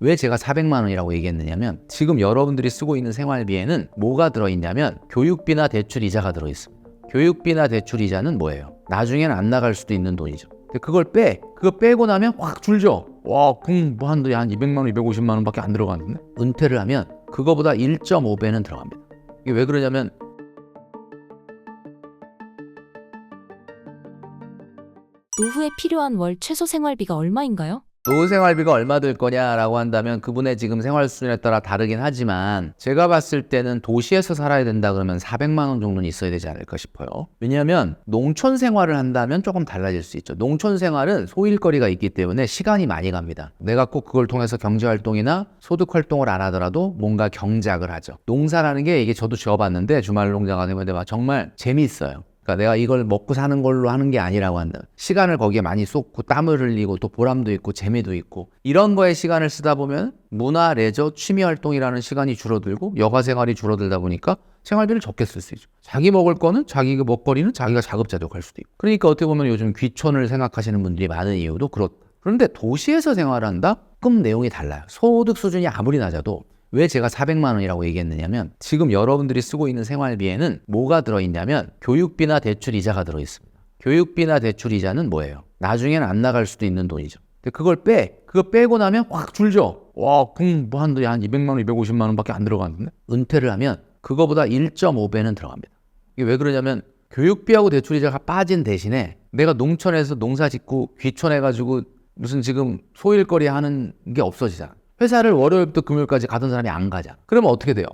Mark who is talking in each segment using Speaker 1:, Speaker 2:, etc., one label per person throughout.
Speaker 1: 왜 제가 400만 원이라고 얘기했느냐면 지금 여러분들이 쓰고 있는 생활비에는 뭐가 들어있냐면 교육비나 대출 이자가 들어있습니다. 교육비나 대출 이자는 뭐예요? 나중에는 안 나갈 수도 있는 돈이죠. 근데 그거 빼고 나면 확 줄죠. 와, 뭐 한 200만 원, 250만 원밖에 안 들어가는데 은퇴를 하면 그거보다 1.5배는 들어갑니다. 이게 왜 그러냐면
Speaker 2: 노후에 필요한 월 최소 생활비가 얼마인가요?
Speaker 1: 노후 생활비가 얼마 들 거냐라고 한다면 그분의 지금 생활 수준에 따라 다르긴 하지만 제가 봤을 때는 도시에서 살아야 된다 그러면 400만 원 정도는 있어야 되지 않을까 싶어요. 왜냐하면 농촌 생활을 한다면 조금 달라질 수 있죠. 농촌 생활은 소일거리가 있기 때문에 시간이 많이 갑니다. 내가 꼭 그걸 통해서 경제활동이나 소득활동을 안 하더라도 뭔가 경작을 하죠. 농사라는 게 이게 저도 지어봤는데 주말 농장가 되면 정말 재미있어요. 그러니까 내가 이걸 먹고 사는 걸로 하는 게 아니라고 한다. 시간을 거기에 많이 쏟고 땀을 흘리고 또 보람도 있고 재미도 있고 이런 거에 시간을 쓰다 보면 문화, 레저, 취미 활동이라는 시간이 줄어들고 여가 생활이 줄어들다 보니까 생활비를 적게 쓸 수 있죠. 자기 먹을 거는 자기 먹거리는 자기가 자급자족할 수도 있고. 그러니까 어떻게 보면 요즘 귀촌을 생각하시는 분들이 많은 이유도 그렇다. 그런데 도시에서 생활한다? 그럼 내용이 달라요. 소득 수준이 아무리 낮아도 왜 제가 400만 원이라고 얘기했느냐면 지금 여러분들이 쓰고 있는 생활비에는 뭐가 들어있냐면 교육비나 대출 이자가 들어있습니다. 교육비나 대출 이자는 뭐예요? 나중에는 안 나갈 수도 있는 돈이죠. 근데 그거 빼고 나면 확 줄죠. 와, 뭐 한 200만 원, 250만 원밖에 안 들어가는데 은퇴를 하면 그거보다 1.5배는 들어갑니다. 이게 왜 그러냐면 교육비하고 대출 이자가 빠진 대신에 내가 농촌에서 농사 짓고 귀촌해가지고 무슨 지금 소일거리 하는 게 없어지잖아. 회사를 월요일부터 금요일까지 가던 사람이 안 가잖아. 그러면 어떻게 돼요?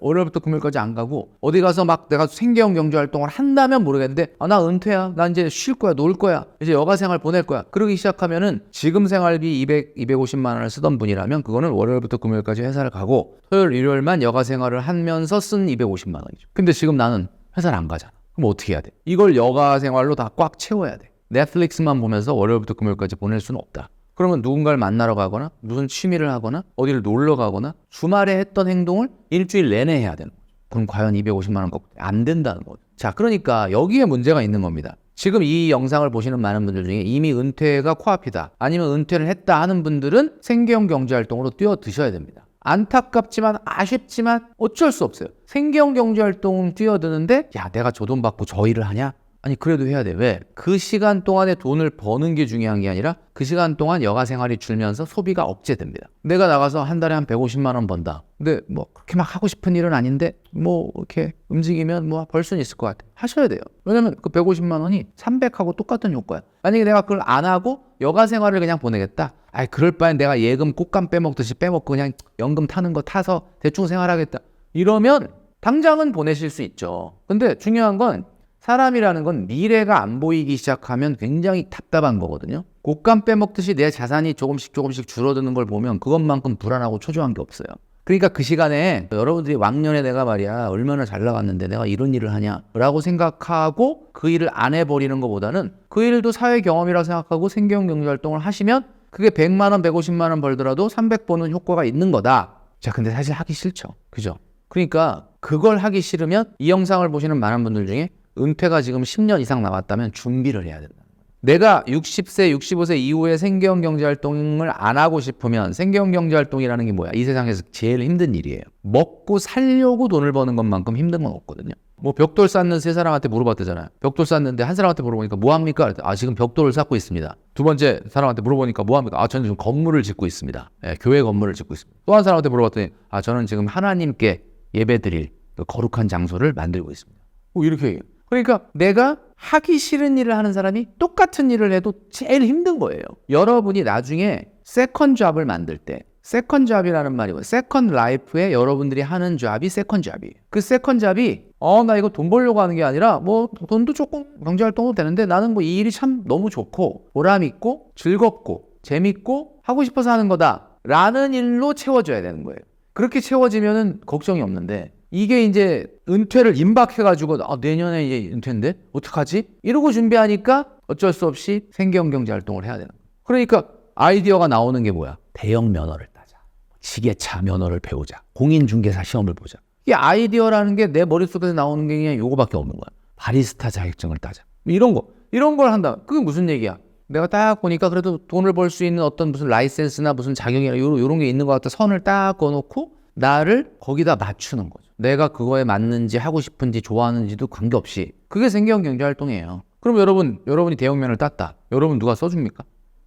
Speaker 1: 월요일부터 금요일까지 안 가고 어디 가서 막 내가 생계형 경제활동을 한다면 모르겠는데 나 은퇴야. 나 이제 쉴 거야. 놀 거야. 이제 여가생활 보낼 거야. 그러기 시작하면은 지금 생활비 250만 원을 쓰던 분이라면 그거는 월요일부터 금요일까지 회사를 가고 토요일, 일요일만 여가생활을 하면서 쓴 250만 원이죠. 근데 지금 나는 회사를 안 가잖아. 그럼 어떻게 해야 돼? 이걸 여가생활로 다 꽉 채워야 돼. 넷플릭스만 보면서 월요일부터 금요일까지 보낼 수는 없다. 그러면 누군가를 만나러 가거나 무슨 취미를 하거나 어디를 놀러 가거나 주말에 했던 행동을 일주일 내내 해야 되는 거죠. 그럼 과연 250만 원 갖고 안 된다는 거죠. 자, 그러니까 여기에 문제가 있는 겁니다. 지금 이 영상을 보시는 많은 분들 중에 이미 은퇴가 코앞이다 아니면 은퇴를 했다 하는 분들은 생계형 경제활동으로 뛰어드셔야 됩니다. 안타깝지만 아쉽지만 어쩔 수 없어요. 생계형 경제활동 뛰어드는데 야, 내가 저 돈 받고 저 일을 하냐? 아니, 그래도 해야 돼. 왜? 그 시간 동안에 돈을 버는 게 중요한 게 아니라 그 시간 동안 여가 생활이 줄면서 소비가 억제됩니다. 내가 나가서 한 달에 한 150만 원 번다. 근데 뭐 그렇게 막 하고 싶은 일은 아닌데 뭐 이렇게 움직이면 뭐 벌 수는 있을 것 같아. 하셔야 돼요. 왜냐면 그 150만 원이 300하고 똑같은 효과야. 만약에 내가 그걸 안 하고 여가 생활을 그냥 보내겠다. 아이, 그럴 바엔 내가 예금 꽃감 빼먹듯이 빼먹고 그냥 연금 타는 거 타서 대충 생활하겠다. 이러면 당장은 보내실 수 있죠. 근데 중요한 건 사람이라는 건 미래가 안 보이기 시작하면 굉장히 답답한 거거든요. 곶감 빼먹듯이 내 자산이 조금씩 줄어드는 걸 보면 그것만큼 불안하고 초조한 게 없어요. 그러니까 그 시간에 여러분들이 왕년에 내가 말이야 얼마나 잘 나갔는데 내가 이런 일을 하냐라고 생각하고 그 일을 안 해버리는 것보다는 그 일도 사회 경험이라고 생각하고 생계형 경제활동을 하시면 그게 100만 원, 150만 원 벌더라도 300 버는 효과가 있는 거다. 자, 근데 사실 하기 싫죠. 그죠? 그러니까 그걸 하기 싫으면 이 영상을 보시는 많은 분들 중에 은퇴가 지금 10년 이상 남았다면 준비를 해야 된다. 내가 60세, 65세 이후에 생계형 경제활동을 안 하고 싶으면 생계형 경제활동이라는 게 뭐야? 이 세상에서 제일 힘든 일이에요. 먹고 살려고 돈을 버는 것만큼 힘든 건 없거든요. 뭐 벽돌 쌓는 세 사람한테 물어봤대잖아요. 벽돌 쌓는데 한 사람한테 물어보니까 뭐 합니까? 지금 벽돌을 쌓고 있습니다. 두 번째 사람한테 물어보니까 뭐 합니까? 저는 지금 건물을 짓고 있습니다. 교회 건물을 짓고 있습니다. 또 한 사람한테 물어봤더니 저는 지금 하나님께 예배드릴 그 거룩한 장소를 만들고 있습니다. 이렇게 얘기해요. 그러니까 내가 하기 싫은 일을 하는 사람이 똑같은 일을 해도 제일 힘든 거예요. 여러분이 나중에 세컨 잡을 만들 때 세컨 잡이라는 말이 뭐예요? 세컨 라이프에 여러분들이 하는 잡이 세컨 잡이에요. 그 세컨 잡이 나 이거 돈 벌려고 하는 게 아니라 뭐 돈도 조금 경제활동도 되는데 나는 뭐 이 일이 참 너무 좋고 보람 있고 즐겁고 재밌고 하고 싶어서 하는 거다 라는 일로 채워줘야 되는 거예요. 그렇게 채워지면은 걱정이 없는데 이게 이제 은퇴를 임박해가지고 내년에 이제 은퇴인데 어떡하지? 이러고 준비하니까 어쩔 수 없이 생계형 경제활동을 해야 되는 거예요. 그러니까 아이디어가 나오는 게 뭐야? 대형 면허를 따자. 지게차 면허를 배우자. 공인중개사 시험을 보자. 이게 아이디어라는 게 내 머릿속에서 나오는 게 그냥 요거밖에 없는 거야. 바리스타 자격증을 따자. 이런 걸 한다. 그게 무슨 얘기야? 내가 딱 보니까 그래도 돈을 벌 수 있는 어떤 무슨 라이센스나 무슨 자격이나 요런 게 있는 것 같아. 선을 딱 그어놓고 나를 거기다 맞추는 거죠. 내가 그거에 맞는지 하고 싶은지 좋아하는지도 관계없이. 그게 생계형 경제활동이에요. 그럼 여러분이 대형면을 땄다. 여러분 누가 써줍니까?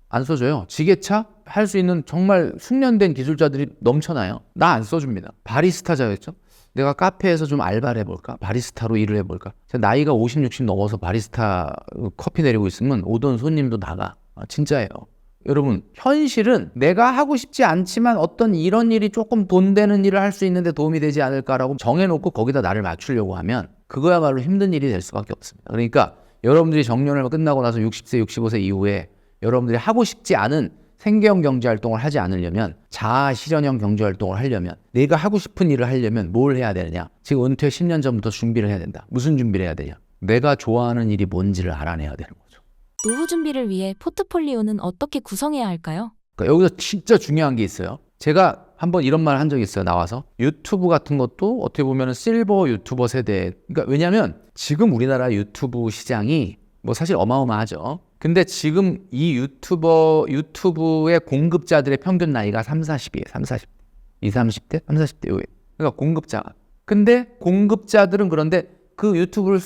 Speaker 1: 안 써줘요. 지게차 할 수 있는 정말 숙련된 기술자들이 넘쳐나요. 나 안 써줍니다. 바리스타자였죠. 내가 카페에서 좀 알바를 해볼까? 바리스타로 일을 해볼까? 제가 나이가 50, 60 넘어서 바리스타 커피 내리고 있으면 오던 손님도 나가. 진짜예요. 여러분, 현실은 내가 하고 싶지 않지만 어떤 이런 일이 조금 돈 되는 일을 할 수 있는데 도움이 되지 않을까라고 정해놓고 거기다 나를 맞추려고 하면 그거야말로 힘든 일이 될 수밖에 없습니다. 그러니까 여러분들이 정년을 끝나고 나서 60세, 65세 이후에 여러분들이 하고 싶지 않은 생계형 경제활동을 하지 않으려면, 자아 실현형 경제활동을 하려면, 내가 하고 싶은 일을 하려면 뭘 해야 되느냐? 지금 은퇴 10년 전부터 준비를 해야 된다. 무슨 준비를 해야 되냐? 내가 좋아하는 일이 뭔지를 알아내야 되는 거죠.
Speaker 2: 노후 준비를 위해 포트폴리오는 어떻게 구성해야 할까요?
Speaker 1: 그러니까 여기서 진짜 중요한 게 있어요. 제가 한번 이런 말 한 적이 있어요. 나와서 유튜브 같은 것도 어떻게 보면 실버 유튜버 세대. 그러니까 왜냐하면 지금 우리나라 유튜브 시장이 뭐 사실 어마어마하죠. 근데 지금 이 유튜브의 공급자들의 평균 나이가 3, 40이에요. 3, 40. 2, 30대? 3, 40대 요에. 그러니까 공급자가. 근데 공급자들은 그런데 그 유튜브를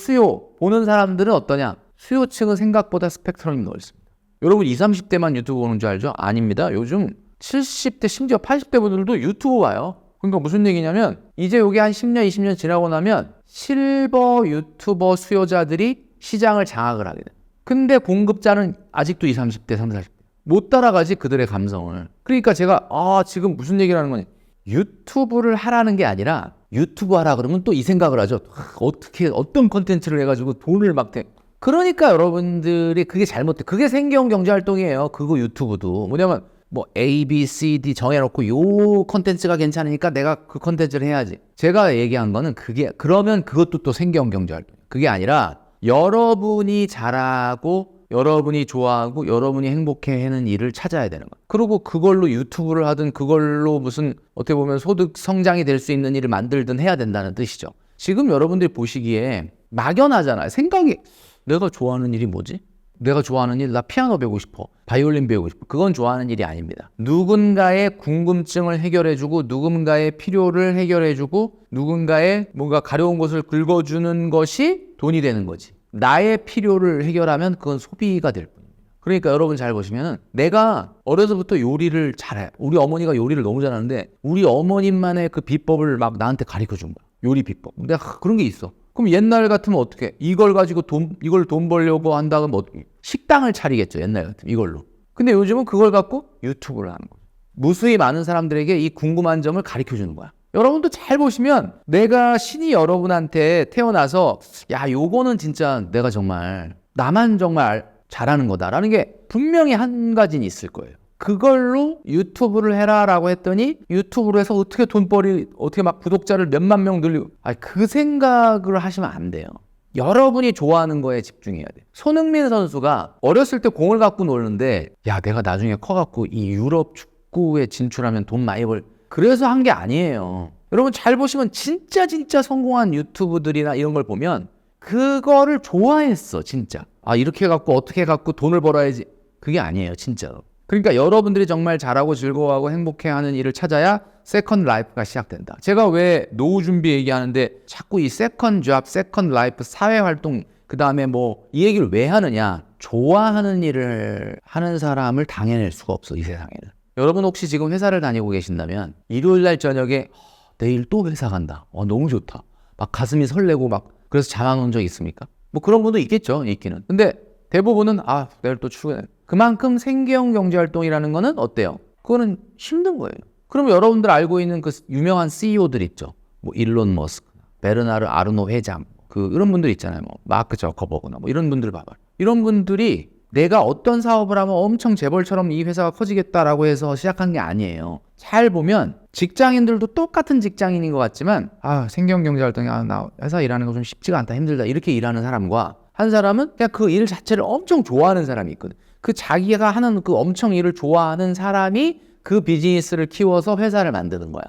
Speaker 1: 보는 사람들은 어떠냐? 수요층은 생각보다 스펙트럼이 넓습니다. 여러분 20, 30대만 유튜브 보는 줄 알죠? 아닙니다. 요즘 70대 심지어 80대 분들도 유튜브 봐요. 그러니까 무슨 얘기냐면 이제 요게 한 10년, 20년 지나고 나면 실버 유튜버 수요자들이 시장을 장악을 하게 돼요. 근데 공급자는 아직도 20, 30대, 30, 40대. 못 따라가지 그들의 감성을. 그러니까 제가 지금 무슨 얘기를 하는 거냐. 유튜브를 하라는 게 아니라 유튜브 하라 그러면 또 이 생각을 하죠. 어떻게 어떤 컨텐츠를 해가지고 돈을 막 그러니까 여러분들이 그게 잘못돼. 그게 생계형 경제활동이에요. 그거 유튜브도. 뭐냐면 뭐 A, B, C, D 정해놓고 요 컨텐츠가 괜찮으니까 내가 그 컨텐츠를 해야지. 제가 얘기한 거는 그러면 그것도 또 생계형 경제활동. 그게 아니라 여러분이 잘하고 여러분이 좋아하고 여러분이 행복해하는 일을 찾아야 되는 거예요. 그리고 그걸로 유튜브를 하든 그걸로 무슨 어떻게 보면 소득 성장이 될 수 있는 일을 만들든 해야 된다는 뜻이죠. 지금 여러분들이 보시기에 막연하잖아요. 생각이 내가 좋아하는 일이 뭐지? 내가 좋아하는 일, 나 피아노 배우고 싶어. 바이올린 배우고 싶어. 그건 좋아하는 일이 아닙니다. 누군가의 궁금증을 해결해주고 누군가의 필요를 해결해주고 누군가의 뭔가 가려운 것을 긁어주는 것이 돈이 되는 거지. 나의 필요를 해결하면 그건 소비가 될 뿐입니다. 그러니까 여러분 잘 보시면 내가 어려서부터 요리를 잘해. 우리 어머니가 요리를 너무 잘하는데 우리 어머님만의 그 비법을 막 나한테 가르쳐 준 거야. 요리 비법. 내가 그런 게 있어. 그럼 옛날 같으면 어떻게? 이걸 가지고 이걸 돈 벌려고 한다면 뭐 식당을 차리겠죠. 옛날 같으면 이걸로. 근데 요즘은 그걸 갖고 유튜브를 하는 거예요. 무수히 많은 사람들에게 이 궁금한 점을 가르쳐 주는 거야. 여러분도 잘 보시면 내가 신이 여러분한테 태어나서 야 요거는 진짜 내가 정말 나만 정말 잘하는 거다라는 게 분명히 한 가지는 있을 거예요. 그걸로 유튜브를 해라라고 했더니 유튜브로 해서 어떻게 막 구독자를 몇만 명 늘리고 그 생각을 하시면 안 돼요. 여러분이 좋아하는 거에 집중해야 돼. 손흥민 선수가 어렸을 때 공을 갖고 노는데 야 내가 나중에 커갖고 이 유럽 축구에 진출하면 돈 많이 그래서 한 게 아니에요. 여러분 잘 보시면 진짜 성공한 유튜브들이나 이런 걸 보면 그거를 좋아했어 진짜. 이렇게 해갖고 어떻게 해갖고 돈을 벌어야지. 그게 아니에요 진짜로. 그러니까 여러분들이 정말 잘하고 즐거워하고 행복해하는 일을 찾아야 세컨드 라이프가 시작된다. 제가 왜 노후 준비 얘기하는데 자꾸 이 세컨드 잡, 세컨드 라이프, 사회활동 그 다음에 뭐 이 얘기를 왜 하느냐. 좋아하는 일을 하는 사람을 당해낼 수가 없어 이 세상에는. 여러분 혹시 지금 회사를 다니고 계신다면 일요일날 저녁에 내일 또 회사 간다. 너무 좋다. 막 가슴이 설레고 막 그래서 잠 안 온 적 있습니까? 뭐 그런 분도 있겠죠 있기는. 근데 대부분은 내일 또 출근해. 그만큼 생계형 경제활동이라는 거는 어때요? 그거는 힘든 거예요. 그럼 여러분들 알고 있는 그 유명한 CEO들 있죠. 뭐 일론 머스크, 베르나르 아르노 회장, 이런 분들 있잖아요. 뭐 마크 저커버그나 뭐 이런 분들 봐봐. 이런 분들이 내가 어떤 사업을 하면 엄청 재벌처럼 이 회사가 커지겠다라고 해서 시작한 게 아니에요. 잘 보면 직장인들도 똑같은 직장인인 것 같지만 생계형 경제활동이 나 회사 일하는 거 좀 쉽지가 않다 힘들다 이렇게 일하는 사람과 한 사람은 그냥 그 일 자체를 엄청 좋아하는 사람이 있거든. 그 자기가 하는 그 엄청 일을 좋아하는 사람이 그 비즈니스를 키워서 회사를 만드는 거야.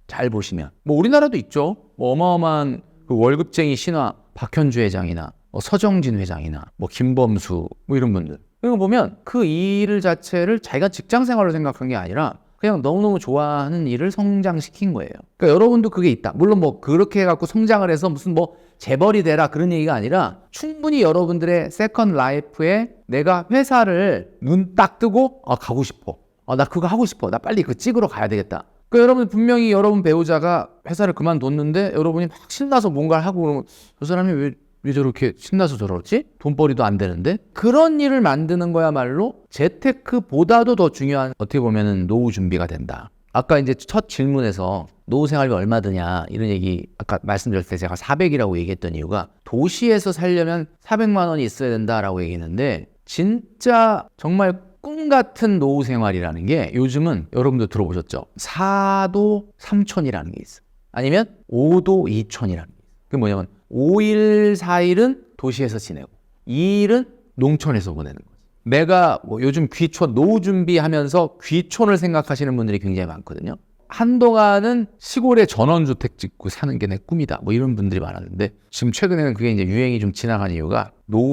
Speaker 1: 잘 보시면 뭐 우리나라도 있죠. 뭐 어마어마한 그 월급쟁이 신화 박현주 회장이나 서정진 회장이나 뭐 김범수 뭐 이런 분들. 그리고 보면 그 일 자체를 자기가 직장 생활로 생각한 게 아니라 그냥 너무너무 좋아하는 일을 성장시킨 거예요. 그러니까 여러분도 그게 있다. 물론 뭐 그렇게 해갖고 성장을 해서 무슨 뭐 재벌이 되라 그런 얘기가 아니라 충분히 여러분들의 세컨드 라이프에 내가 회사를 눈 딱 뜨고 가고 싶어. 나 그거 하고 싶어. 나 빨리 그 찍으러 가야 되겠다. 그러니까 여러분 분명히 여러분 배우자가 회사를 그만뒀는데 여러분이 막 신나서 뭔가를 하고 그러면 저 사람이 왜 저렇게 신나서 저러지? 돈벌이도 안 되는데? 그런 일을 만드는 거야말로 재테크보다도 더 중요한 어떻게 보면은 노후 준비가 된다. 아까 이제 첫 질문에서 노후 생활비 얼마 드냐 이런 얘기 아까 말씀드렸을 때 제가 400이라고 얘기했던 이유가 도시에서 살려면 400만 원이 있어야 된다라고 얘기했는데 진짜 정말 꿈 같은 노후 생활이라는 게 요즘은 여러분도 들어보셨죠? 4도 3촌이라는 게 있어요. 아니면 5도 2촌이라는 게 있어요. 그게 뭐냐면 5일 4일은 도시에서 지내고 2일은 농촌에서 보내는 거죠. 내가 뭐 요즘 귀촌 노후 준비하면서 귀촌을 생각하시는 분들이 굉장히 많거든요. 한동안은 시골에 전원주택 짓고 사는 게 내 꿈이다 뭐 이런 분들이 많았는데 지금 최근에는 그게 이제 유행이 좀 지나간 이유가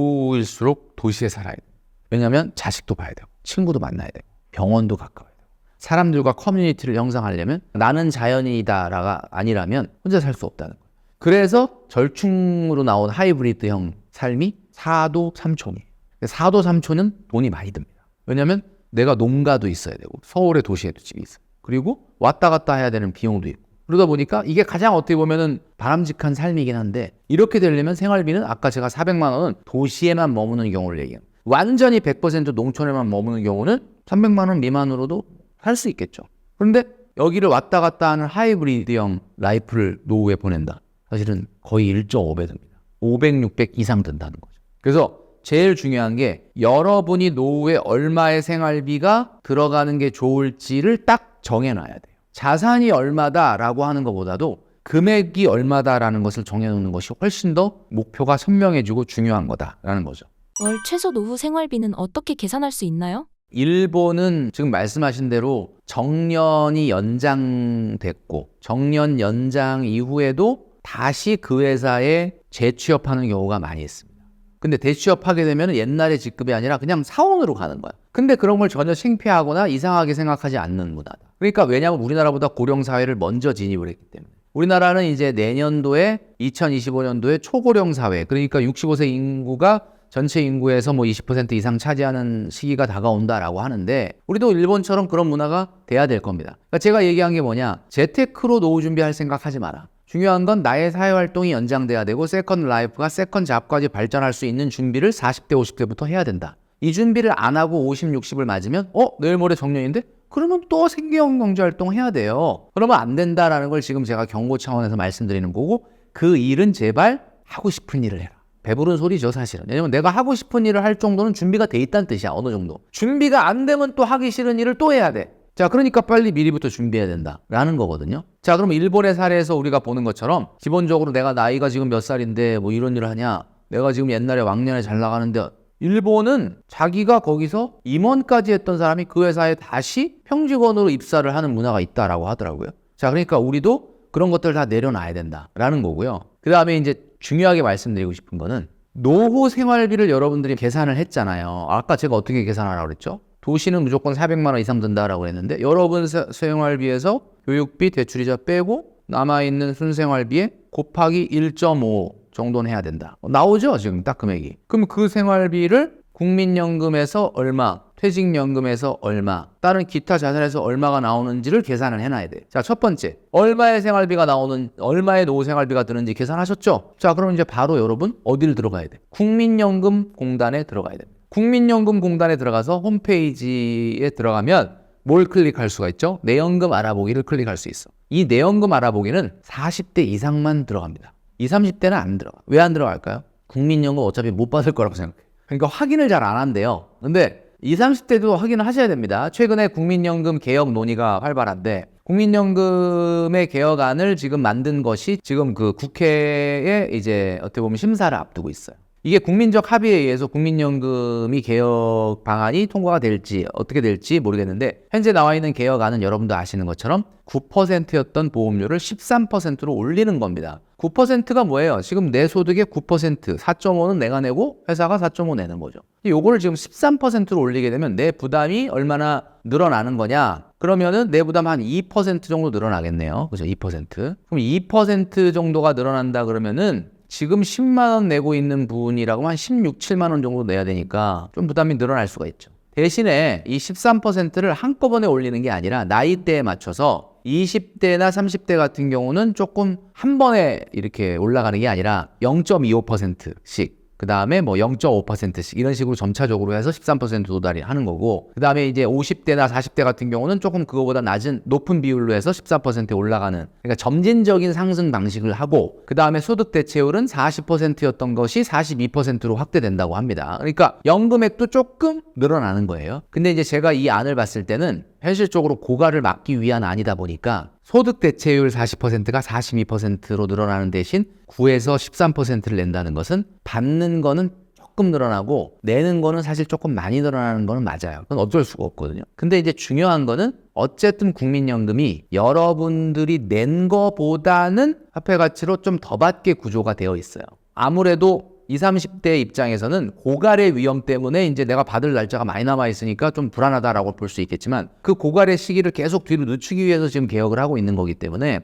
Speaker 1: 노후일수록 도시에 살아야 돼요. 왜냐하면 자식도 봐야 되고 친구도 만나야 되고 병원도 가까워야 되고 사람들과 커뮤니티를 형성하려면 나는 자연이다가 아니라면 혼자 살 수 없다는 거예요. 그래서 절충으로 나온 하이브리드형 삶이 4도 3촌이에요. 4도 3촌은 돈이 많이 듭니다. 왜냐하면 내가 농가도 있어야 되고 서울의 도시에도 집이 있어요. 그리고 왔다 갔다 해야 되는 비용도 있고 그러다 보니까 이게 가장 어떻게 보면은 바람직한 삶이긴 한데 이렇게 되려면 생활비는 아까 제가 400만 원은 도시에만 머무는 경우를 얘기해요. 완전히 100% 농촌에만 머무는 경우는 300만 원 미만으로도 살 수 있겠죠. 그런데 여기를 왔다 갔다 하는 하이브리드형 라이프를 노후에 보낸다. 사실은 거의 1.5배 듭니다. 500, 600 이상 든다는 거죠. 그래서 제일 중요한 게 여러분이 노후에 얼마의 생활비가 들어가는 게 좋을지를 딱 정해놔야 돼요. 자산이 얼마다라고 하는 것보다도 금액이 얼마다라는 것을 정해놓는 것이 훨씬 더 목표가 선명해지고 중요한 거다라는 거죠.
Speaker 2: 월 최소 노후 생활비는 어떻게 계산할 수 있나요?
Speaker 1: 일본은 지금 말씀하신 대로 정년이 연장됐고 정년 연장 이후에도 다시 그 회사에 재취업하는 경우가 많이 있습니다. 근데 재취업하게 되면 옛날의 직급이 아니라 그냥 사원으로 가는 거야. 근데 그런 걸 전혀 창피하거나 이상하게 생각하지 않는 문화다. 그러니까 왜냐하면 우리나라보다 고령사회를 먼저 진입을 했기 때문에. 우리나라는 이제 내년도에 2025년도에 초고령 사회, 그러니까 65세 인구가 전체 인구에서 뭐 20% 이상 차지하는 시기가 다가온다라고 하는데 우리도 일본처럼 그런 문화가 돼야 될 겁니다. 그러니까 제가 얘기한 게 뭐냐, 재테크로 노후 준비할 생각하지 마라. 중요한 건 나의 사회활동이 연장돼야 되고 세컨드 라이프가 세컨드 잡까지 발전할 수 있는 준비를 40대 50대부터 해야 된다. 이 준비를 안 하고 50, 60을 맞으면 내일 모레 정년인데? 그러면 또 생계형 경제활동 해야 돼요. 그러면 안 된다라는 걸 지금 제가 경고 차원에서 말씀드리는 거고 그 일은 제발 하고 싶은 일을 해라. 배부른 소리죠 사실은. 왜냐면 내가 하고 싶은 일을 할 정도는 준비가 돼 있다는 뜻이야. 어느 정도. 준비가 안 되면 또 하기 싫은 일을 또 해야 돼. 자, 그러니까 빨리 미리부터 준비해야 된다라는 거거든요. 자, 그럼 일본의 사례에서 우리가 보는 것처럼 기본적으로 내가 나이가 지금 몇 살인데 뭐 이런 일을 하냐, 내가 지금 옛날에 왕년에 잘 나가는데, 일본은 자기가 거기서 임원까지 했던 사람이 그 회사에 다시 평직원으로 입사를 하는 문화가 있다라고 하더라고요. 자, 그러니까 우리도 그런 것들 다 내려놔야 된다라는 거고요. 그 다음에 이제 중요하게 말씀드리고 싶은 거는 노후 생활비를 여러분들이 계산을 했잖아요. 아까 제가 어떻게 계산하라고 그랬죠? 도시는 무조건 400만 원 이상 든다라고 했는데 여러분 생활비에서 교육비, 대출이자 빼고 남아있는 순생활비에 곱하기 1.5 정도는 해야 된다. 나오죠? 지금 딱 금액이. 그럼 그 생활비를 국민연금에서 얼마, 퇴직연금에서 얼마, 다른 기타 자산에서 얼마가 나오는지를 계산을 해놔야 돼. 자, 첫 번째, 얼마의 생활비가 나오는, 얼마의 노후 생활비가 드는지 계산하셨죠? 자, 그럼 이제 바로 여러분 어디를 들어가야 돼? 국민연금공단에 들어가야 돼. 국민연금공단에 들어가서 홈페이지에 들어가면 뭘 클릭할 수가 있죠? 내연금 알아보기를 클릭할 수 있어. 이 내연금 알아보기는 40대 이상만 들어갑니다. 20, 30대는 안 들어가. 왜 안 들어갈까요? 국민연금 어차피 못 받을 거라고 생각해. 그러니까 확인을 잘 안 한대요. 근데 20, 30대도 확인을 하셔야 됩니다. 최근에 국민연금 개혁 논의가 활발한데 국민연금의 개혁안을 지금 만든 것이 지금 그 국회에 이제 어떻게 보면 심사를 앞두고 있어요. 이게 국민적 합의에 의해서 국민연금이 개혁 방안이 통과가 될지 어떻게 될지 모르겠는데 현재 나와 있는 개혁안은 여러분도 아시는 것처럼 9%였던 보험료를 13%로 올리는 겁니다. 9%가 뭐예요? 지금 내 소득의 9%, 4.5는 내가 내고 회사가 4.5 내는 거죠. 요거를 지금 13%로 올리게 되면 내 부담이 얼마나 늘어나는 거냐? 그러면은 내 부담 한 2% 정도 늘어나겠네요. 그죠? 2%. 그럼 2% 정도가 늘어난다 그러면은 지금 10만 원 내고 있는 분이라고 하면 한 16, 7만 원 정도 내야 되니까 좀 부담이 늘어날 수가 있죠. 대신에 이 13%를 한꺼번에 올리는 게 아니라 나이대에 맞춰서 20대나 30대 같은 경우는 조금 한 번에 이렇게 올라가는 게 아니라 0.25%씩 그 다음에 뭐 0.5%씩 이런 식으로 점차적으로 해서 13% 도달이 하는 거고 그 다음에 이제 50대나 40대 같은 경우는 조금 그거보다 높은 비율로 해서 14%에 올라가는 그러니까 점진적인 상승 방식을 하고 그 다음에 소득 대체율은 40%였던 것이 42%로 확대된다고 합니다. 그러니까 연금액도 조금 늘어나는 거예요. 근데 이제 제가 이 안을 봤을 때는 현실적으로 고갈을 막기 위한 안이다 보니까 소득 대체율 40%가 42%로 늘어나는 대신 9에서 13%를 낸다는 것은 받는 거는 조금 늘어나고 내는 거는 사실 조금 많이 늘어나는 거는 맞아요. 그건 어쩔 수가 없거든요. 근데 이제 중요한 거는 어쨌든 국민연금이 여러분들이 낸 거보다는 화폐 가치로 좀 더 받게 구조가 되어 있어요. 아무래도 20, 30대 입장에서는 고갈의 위험 때문에 이제 내가 받을 날짜가 많이 남아있으니까 좀 불안하다라고 볼 수 있겠지만 그 고갈의 시기를 계속 뒤로 늦추기 위해서 지금 개혁을 하고 있는 거기 때문에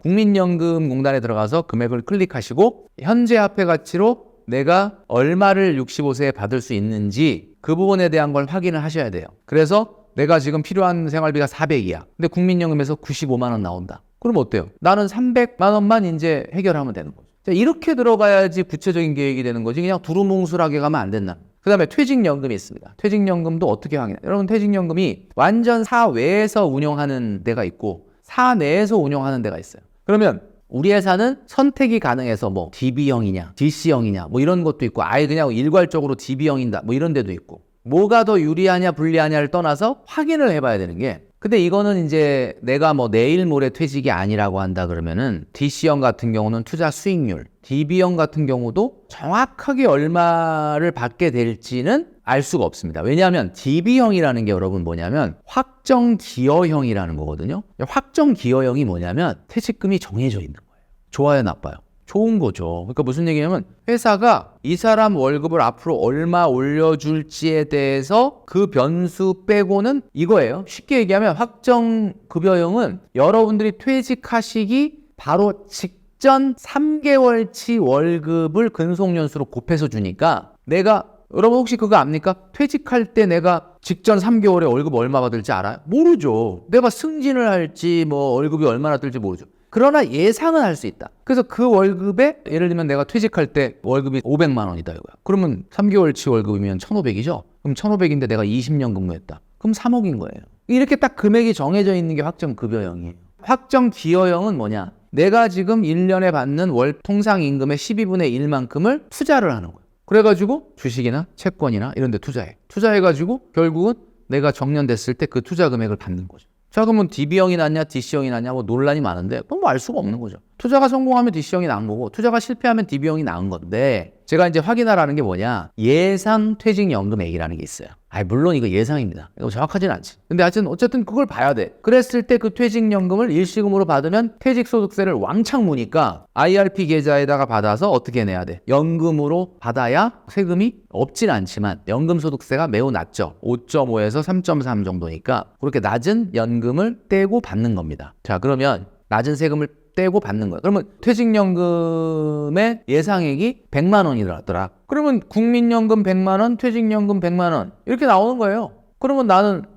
Speaker 1: 국민연금공단에 들어가서 금액을 클릭하시고 현재 화폐 가치로 내가 얼마를 65세에 받을 수 있는지 그 부분에 대한 걸 확인을 하셔야 돼요. 그래서 내가 지금 필요한 생활비가 400이야. 근데 국민연금에서 95만 원 나온다. 그럼 어때요? 나는 300만 원만 이제 해결하면 되는 거죠. 자, 이렇게 들어가야지 구체적인 계획이 되는 거지 그냥 두루뭉술하게 가면 안 된다. 그 다음에 퇴직연금이 있습니다. 퇴직연금도 어떻게 확인해요? 여러분 퇴직연금이 완전 사외에서 운영하는 데가 있고 사내에서 운영하는 데가 있어요. 그러면 우리 회사는 선택이 가능해서 뭐 DB형이냐 DC형이냐 뭐 이런 것도 있고 아예 그냥 일괄적으로 DB형이다 뭐 이런 데도 있고 뭐가 더 유리하냐 불리하냐를 떠나서 확인을 해봐야 되는 게 근데 이거는 이제 내가 뭐 내일 모레 퇴직이 아니라고 한다 그러면은 DC형 같은 경우는 투자 수익률, DB형 같은 경우도 정확하게 얼마를 받게 될지는 알 수가 없습니다. 왜냐하면 DB형이라는 게 여러분 뭐냐면 확정 기여형이라는 거거든요. 확정 기여형이 뭐냐면 퇴직금이 정해져 있는 거예요. 좋아요, 나빠요? 좋은 거죠. 그러니까 무슨 얘기냐면 회사가 이 사람 월급을 앞으로 얼마 올려줄지에 대해서 그 변수 빼고는 이거예요. 쉽게 얘기하면 확정급여형은 여러분들이 퇴직하시기 바로 직전 3개월치 월급을 근속연수로 곱해서 주니까 내가 여러분 혹시 그거 압니까? 퇴직할 때 내가 직전 3개월에 월급 얼마 받을지 알아요? 모르죠. 내가 승진을 할지 뭐 월급이 얼마나 뜰지 모르죠. 그러나 예상은 할 수 있다. 그래서 그 월급에 예를 들면 내가 퇴직할 때 월급이 500만 원이다 이거야. 그러면 3개월치 월급이면 1,500이죠? 그럼 1,500인데 내가 20년 근무했다. 그럼 3억인 거예요. 이렇게 딱 금액이 정해져 있는 게 확정급여형이에요. 확정기여형은 뭐냐? 내가 지금 1년에 받는 월 통상임금의 12분의 1만큼을 투자를 하는 거예요. 그래가지고 주식이나 채권이나 이런 데 투자해. 투자해가지고 결국은 내가 정년됐을 때 그 투자 금액을 받는 거죠. 자, 그러면 DB형이 낫냐 DC형이 낫냐 뭐 논란이 많은데 그건 뭐 알 수가 없는 거죠. 투자가 성공하면 DC형이 나은 거고 투자가 실패하면 DB형이 나은 건데 제가 이제 확인하라는 게 뭐냐 예상 퇴직연금액이라는 게 있어요. 물론 이거 예상입니다. 이거 정확하진 않지. 근데 어쨌든 그걸 봐야 돼. 그랬을 때 그 퇴직연금을 일시금으로 받으면 퇴직소득세를 왕창 무니까 IRP 계좌에다가 받아서 어떻게 내야 돼? 연금으로 받아야 세금이 없진 않지만 연금소득세가 매우 낮죠. 5.5에서 3.3 정도니까 그렇게 낮은 연금을 떼고 받는 겁니다. 자, 그러면 낮은 세금을 떼고 받는 거예요. 그러면 퇴직연금의 예상액이 100만 원이더라. 그러면 국민연금 100만 원, 퇴직연금 100만 원 이렇게 나오는 거예요. 그러면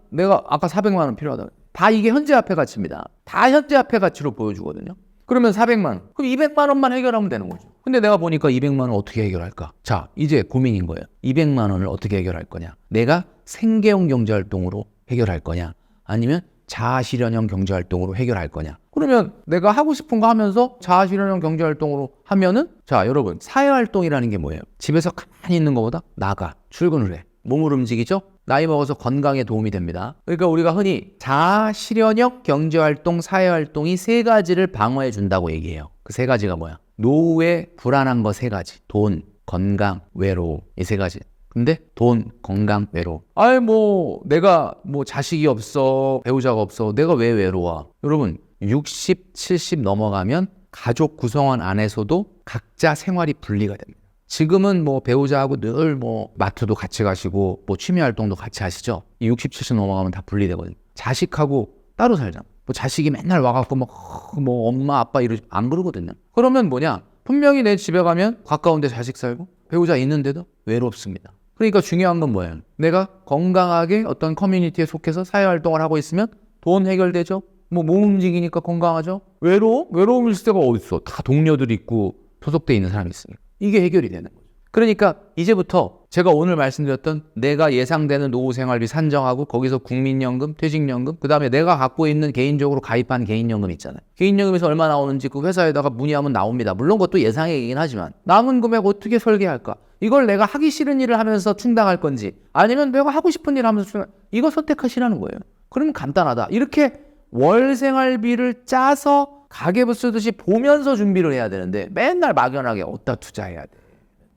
Speaker 1: 내가 아까 400만 원 필요하다. 다 이게 현재 화폐 가치입니다. 다 현재 화폐 가치로 보여주거든요. 그러면 400만 원. 그럼 200만 원만 해결하면 되는 거죠. 근데 내가 보니까 200만 원 어떻게 해결할까? 자, 이제 고민인 거예요. 200만 원을 어떻게 해결할 거냐? 내가 생계형 경제활동으로 해결할 거냐? 아니면 자아실현형 경제활동으로 해결할 거냐? 그러면 내가 하고 싶은 거 하면서 자아실현형 경제활동으로 하면은 자, 여러분 사회활동이라는 게 뭐예요? 집에서 가만히 있는 것보다 나가 출근을 해. 몸을 움직이죠? 나이 먹어서 건강에 도움이 됩니다. 그러니까 우리가 흔히 자아실현형 경제활동, 사회활동이 세 가지를 방어해 준다고 얘기해요. 그 세 가지가 뭐야? 노후에 불안한 거 세 가지. 돈, 건강, 외로움 이 세 가지. 근데 돈, 건강, 외로움. 아이 뭐 내가 뭐 자식이 없어, 배우자가 없어, 내가 왜 외로워? 여러분 60, 70 넘어가면 가족 구성원 안에서도 각자 생활이 분리가 됩니다. 지금은 뭐 배우자하고 늘 뭐 마트도 같이 가시고 뭐 취미 활동도 같이 하시죠. 이 60, 70 넘어가면 다 분리되거든요. 자식하고 따로 살잖아. 뭐 자식이 맨날 와갖고 뭐 엄마 아빠 안 그러거든요. 그러면 뭐냐? 분명히 내 집에 가면 가까운데 자식 살고 배우자 있는데도 외롭습니다. 그러니까 중요한 건 뭐예요? 내가 건강하게 어떤 커뮤니티에 속해서 사회활동을 하고 있으면 돈 해결되죠. 뭐 몸 움직이니까 건강하죠. 외로움 있을 때가 어딨어. 다 동료들이 있고 소속돼 있는 사람이 있으니까 이게 해결이 되는 거죠. 그러니까 이제부터 제가 오늘 말씀드렸던 내가 예상되는 노후 생활비 산정하고 거기서 국민연금, 퇴직연금, 그 다음에 내가 갖고 있는 개인적으로 가입한 개인연금 있잖아요. 개인연금에서 얼마 나오는지 그 회사에다가 문의하면 나옵니다. 물론 그것도 예상액이긴 하지만 남은 금액 어떻게 설계할까? 이걸 내가 하기 싫은 일을 하면서 충당할 건지 아니면 내가 하고 싶은 일을 하면서 이거 선택하시라는 거예요. 그러면 간단하다. 이렇게 월 생활비를 짜서 가계부 쓰듯이 보면서 준비를 해야 되는데 맨날 막연하게 어디다 투자해야 돼.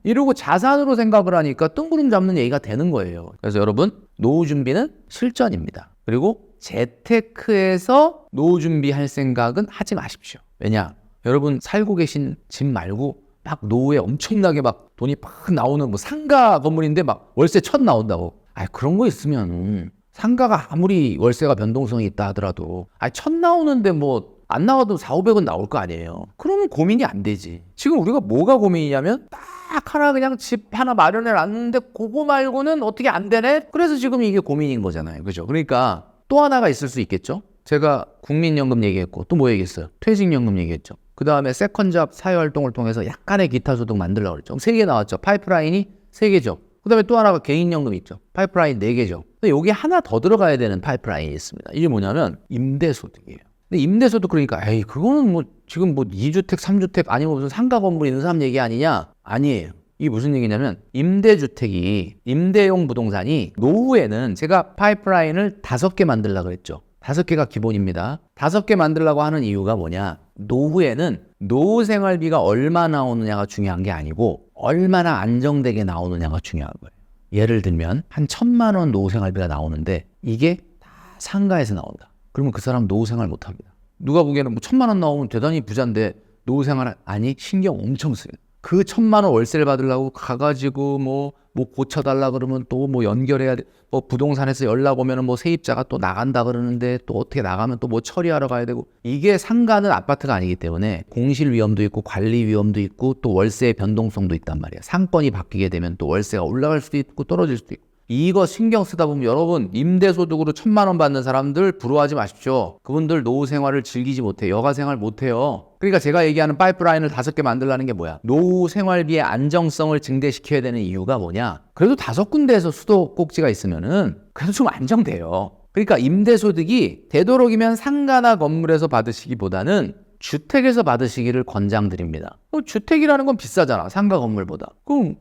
Speaker 1: 이러고 자산으로 생각을 하니까 뜬구름 잡는 얘기가 되는 거예요. 그래서 여러분 노후 준비는 실전입니다. 그리고 재테크에서 노후 준비할 생각은 하지 마십시오. 왜냐? 여러분 살고 계신 집 말고 막 노후에 엄청나게 막 돈이 막 나오는 뭐 상가 건물인데 막 월세 1,000 나온다고. 그런 거 있으면 상가가 아무리 월세가 변동성이 있다 하더라도 1,000 나오는데 뭐 안 나와도 400~500은 나올 거 아니에요. 그러면 고민이 안 되지. 지금 우리가 뭐가 고민이냐면 딱 하나 그냥 집 하나 마련해 놨는데 그거 말고는 어떻게 안 되네? 그래서 지금 이게 고민인 거잖아요. 그죠? 그러니까 또 하나가 있을 수 있겠죠? 제가 국민연금 얘기했고 또 뭐 얘기했어요? 퇴직연금 얘기했죠. 그 다음에 세컨잡 사회활동을 통해서 약간의 기타소득 만들려고 그랬죠. 3개 나왔죠. 파이프라인이 3개죠. 그 다음에 또 하나가 개인연금 있죠. 파이프라인 4개죠. 근데 여기 하나 더 들어가야 되는 파이프라인이 있습니다. 이게 뭐냐면 임대소득이에요. 근데 임대소득 그러니까 그거는 뭐 지금 뭐 2주택, 3주택 아니면 무슨 상가 건물 있는 사람 얘기 아니냐? 아니에요. 이게 무슨 얘기냐면 임대주택이 임대용 부동산이 노후에는 제가 파이프라인을 5개 만들려고 그랬죠. 5개가 기본입니다. 5개 만들려고 하는 이유가 뭐냐? 노후에는 노후 생활비가 얼마 나오느냐가 중요한 게 아니고 얼마나 안정되게 나오느냐가 중요한 거예요. 예를 들면 한 1,000만 원 노후 생활비가 나오는데 이게 다 상가에서 나온다. 그러면 그 사람 노후 생활 못 합니다. 누가 보기에는 뭐 1,000만 원 나오면 대단히 부자인데 노후 생활 아니 신경 엄청 쓰요. 그 1,000만 원 월세를 받으려고 가가지고 뭐 고쳐달라 그러면 또 뭐 연결해야 돼. 뭐 부동산에서 연락 오면은 뭐 세입자가 또 나간다 그러는데 또 어떻게 나가면 또 뭐 처리하러 가야 되고 이게 상가는 아파트가 아니기 때문에 공실 위험도 있고 관리 위험도 있고 또 월세의 변동성도 있단 말이야. 상권이 바뀌게 되면 또 월세가 올라갈 수도 있고 떨어질 수도 있고. 이거 신경 쓰다 보면 여러분 임대소득으로 1,000만 원 받는 사람들 부러워하지 마십시오. 그분들 노후 생활을 즐기지 못해. 여가 생활 못해요. 그러니까 제가 얘기하는 파이프라인을 5개 만들라는 게 뭐야? 노후 생활비의 안정성을 증대시켜야 되는 이유가 뭐냐? 그래도 5군데에서 수도꼭지가 있으면은 그래도 좀 안정돼요. 그러니까 임대소득이 되도록이면 상가나 건물에서 받으시기보다는 주택에서 받으시기를 권장드립니다. 주택이라는 건 비싸잖아. 상가 건물보다. 그럼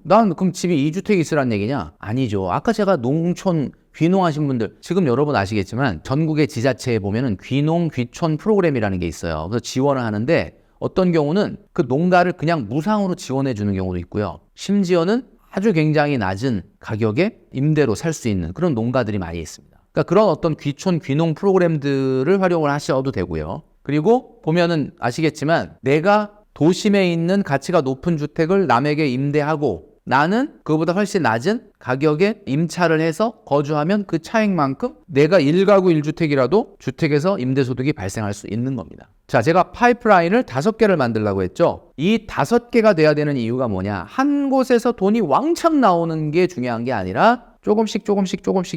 Speaker 1: 집에 2주택 있으란 얘기냐? 아니죠. 아까 제가 농촌 귀농하신 분들 지금 여러분 아시겠지만 전국의 지자체에 보면은 귀농 귀촌 프로그램이라는 게 있어요. 그래서 지원을 하는데 어떤 경우는 그 농가를 그냥 무상으로 지원해 주는 경우도 있고요. 심지어는 아주 굉장히 낮은 가격에 임대로 살 수 있는 그런 농가들이 많이 있습니다. 그러니까 그런 어떤 귀촌 귀농 프로그램들을 활용을 하셔도 되고요. 그리고 보면은 아시겠지만 내가 도심에 있는 가치가 높은 주택을 남에게 임대하고 나는 그거보다 훨씬 낮은 가격에 임차를 해서 거주하면 그 차익만큼 내가 1가구 1주택이라도 주택에서 임대소득이 발생할 수 있는 겁니다. 자, 제가 파이프라인을 5개를 만들려고 했죠. 이 5개가 돼야 되는 이유가 뭐냐? 한 곳에서 돈이 왕창 나오는 게 중요한 게 아니라 조금씩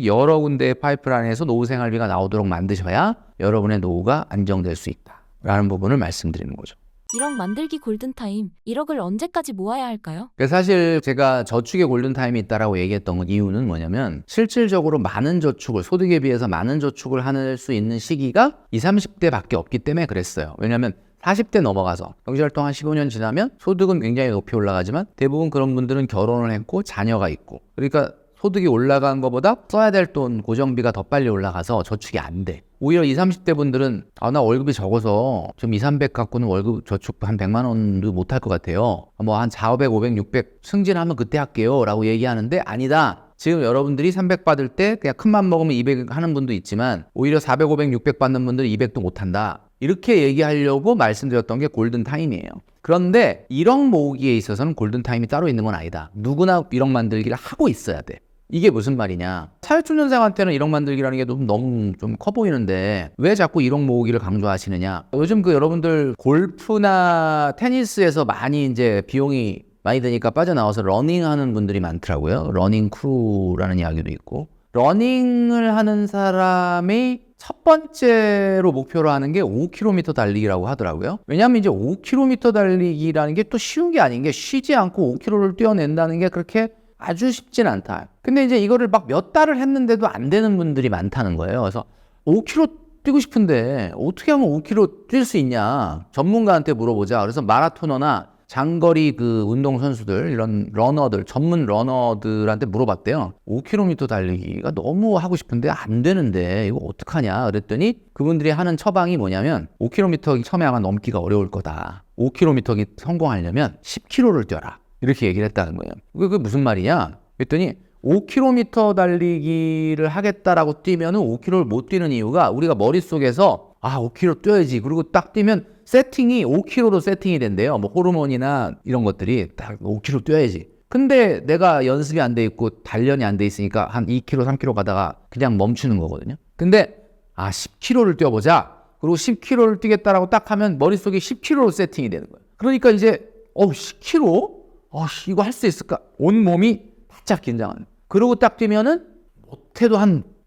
Speaker 1: 여러 군데의 파이프라인에서 노후 생활비가 나오도록 만드셔야 여러분의 노후가 안정될 수 있다라는 부분을 말씀드리는 거죠.
Speaker 2: 1억 만들기 골든타임, 1억을 언제까지 모아야 할까요?
Speaker 1: 사실 제가 저축의 골든타임이 있다라고 얘기했던 이유는 뭐냐면 실질적으로 많은 저축을 소득에 비해서 많은 저축을 할 수 있는 시기가 20, 30대밖에 없기 때문에 그랬어요. 왜냐하면 40대 넘어가서 경제활동 한 15년 지나면 소득은 굉장히 높이 올라가지만 대부분 그런 분들은 결혼을 했고 자녀가 있고 그러니까 소득이 올라간 것보다 써야 될 돈 고정비가 더 빨리 올라가서 저축이 안 돼. 오히려 20, 30대 분들은 나 월급이 적어서 좀 2, 300 갖고는 월급 저축 한 100만 원도 못 할 것 같아요. 뭐 한 4, 500, 500, 600 승진하면 그때 할게요 라고 얘기하는데 아니다. 지금 여러분들이 300 받을 때 그냥 큰맘 먹으면 200 하는 분도 있지만 오히려 400, 500, 600 받는 분들은 200도 못 한다. 이렇게 얘기하려고 말씀드렸던 게 골든타임이에요. 그런데 1억 모으기에 있어서는 골든타임이 따로 있는 건 아니다. 누구나 1억 만들기를 하고 있어야 돼. 이게 무슨 말이냐. 사회초년생한테는 1억 만들기라는 게 너무 좀 커 보이는데 왜 자꾸 1억 모으기를 강조하시느냐. 요즘 여러분들 골프나 테니스에서 많이 이제 비용이 많이 드니까 빠져나와서 러닝하는 분들이 많더라고요. 러닝 크루라는 이야기도 있고. 러닝을 하는 사람이 첫 번째로 목표로 하는 게 5km 달리기라고 하더라고요. 왜냐하면 이제 5km 달리기라는 게 또 쉬운 게 아닌 게 쉬지 않고 5km를 뛰어낸다는 게 그렇게 아주 쉽진 않다. 근데 이제 이거를 막 몇 달을 했는데도 안 되는 분들이 많다는 거예요. 그래서 5km 뛰고 싶은데 어떻게 하면 5km 뛸 수 있냐? 전문가한테 물어보자. 그래서 마라토너나 장거리 운동 선수들, 이런 러너들, 전문 러너들한테 물어봤대요. 5km 달리기가 너무 하고 싶은데 안 되는데 이거 어떡하냐? 그랬더니 그분들이 하는 처방이 뭐냐면 5km 처음에 아마 넘기가 어려울 거다. 5km 성공하려면 10km를 뛰어라. 이렇게 얘기를 했다는 거예요. 그게 무슨 말이냐? 그랬더니 5km 달리기를 하겠다라고 뛰면은 5km를 못 뛰는 이유가 우리가 머릿속에서 5km 뛰어야지. 그리고 딱 뛰면 세팅이 5km로 세팅이 된대요. 뭐 호르몬이나 이런 것들이 딱 5km 뛰어야지. 근데 내가 연습이 안 돼 있고 단련이 안 돼 있으니까 한 2km, 3km 가다가 그냥 멈추는 거거든요. 근데 10km를 뛰어보자. 그리고 10km를 뛰겠다라고 딱 하면 머릿속에 10km로 세팅이 되는 거예요. 그러니까 이제 10km? 이거 할 수 있을까? 온 몸이 바짝 긴장하는. 그러고 딱 뛰면은 못해도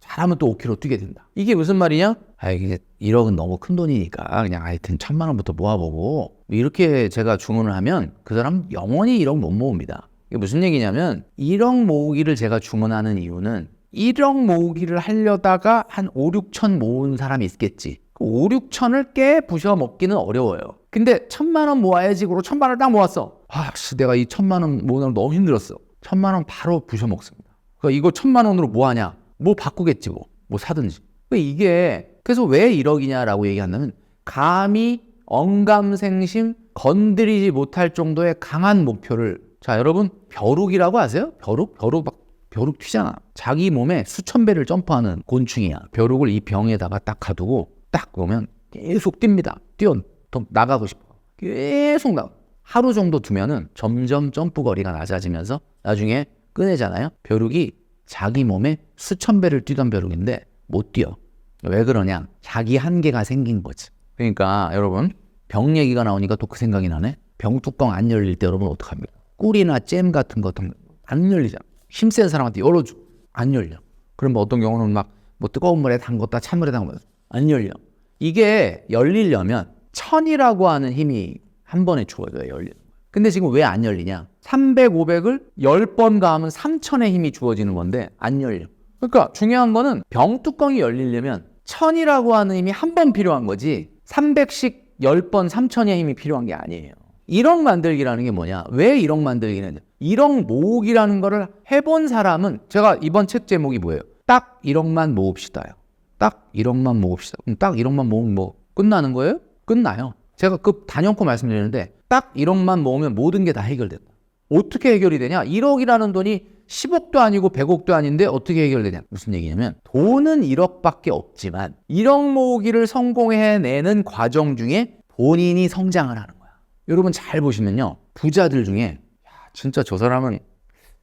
Speaker 1: 잘하면 또 5km 뛰게 된다. 이게 무슨 말이냐? 이게 1억은 너무 큰 돈이니까 그냥 하여튼 1,000만 원부터 모아보고 이렇게 제가 주문을 하면 그 사람 영원히 1억 못 모읍니다. 이게 무슨 얘기냐면 1억 모으기를 제가 주문하는 이유는 1억 모으기를 하려다가 한 5, 6천 모은 사람이 있겠지. 그 5, 6천을 깨 부셔 먹기는 어려워요. 근데 1,000만 원 모아야지. 그러고 1,000만 원을 딱 모았어. 내가 이 1,000만 원 모으느라 너무 힘들었어. 1,000만 원 바로 부셔 먹습니다. 그러니까 이거 1,000만 원으로 뭐 하냐? 뭐 바꾸겠지 뭐 사든지. 이게 그래서 왜 1억이냐라고 얘기한다면 감히 언감생심 건드리지 못할 정도의 강한 목표를 자 여러분 벼룩이라고 아세요? 벼룩 튀잖아. 자기 몸에 수천 배를 점프하는 곤충이야. 벼룩을 이 병에다가 딱 가두고 딱 보면 계속 뜁니다. 더 나가고 싶어. 계속 나가. 하루 정도 두면은 점점 점프 거리가 낮아지면서 나중에 꺼내잖아요. 벼룩이 자기 몸에 수천 배를 뛰던 벼룩인데 못 뛰어. 왜 그러냐? 자기 한계가 생긴 거지. 그러니까 여러분 병 얘기가 나오니까 또 그 생각이 나네. 병 뚜껑 안 열릴 때 여러분 어떡합니까? 꿀이나 잼 같은 거 안 열리잖아. 힘센 사람한테 열어줘. 안 열려. 그러면 어떤 경우는 막 뭐 뜨거운 물에 담궜다 찬물에 담궜다 안 열려. 이게 열리려면 천이라고 하는 힘이 한 번에 주어져야 열리는 거야. 근데 지금 왜 안 열리냐? 300, 500을 10번 가하면 3천의 힘이 주어지는 건데 안 열려. 그러니까 중요한 거는 병뚜껑이 열리려면 1000이라고 하는 힘이 한 번 필요한 거지 300씩 10번 3000의 힘이 필요한 게 아니에요. 1억 만들기라는 게 뭐냐? 왜 1억 만들기는 1억 모으기라는 거를 해본 사람은 제가 이번 책 제목이 뭐예요? 딱 1억만 모읍시다요. 딱 1억만 모읍시다. 그럼 딱 1억만 모으면 뭐 끝나는 거예요? 끝나요. 제가 단연코 말씀드리는데 딱 1억만 모으면 모든 게 다 해결된다. 어떻게 해결이 되냐? 1억이라는 돈이 10억도 아니고 100억도 아닌데 어떻게 해결되냐? 무슨 얘기냐면 돈은 1억밖에 없지만 1억 모으기를 성공해내는 과정 중에 본인이 성장을 하는 거야. 여러분 잘 보시면요. 부자들 중에 진짜 저 사람은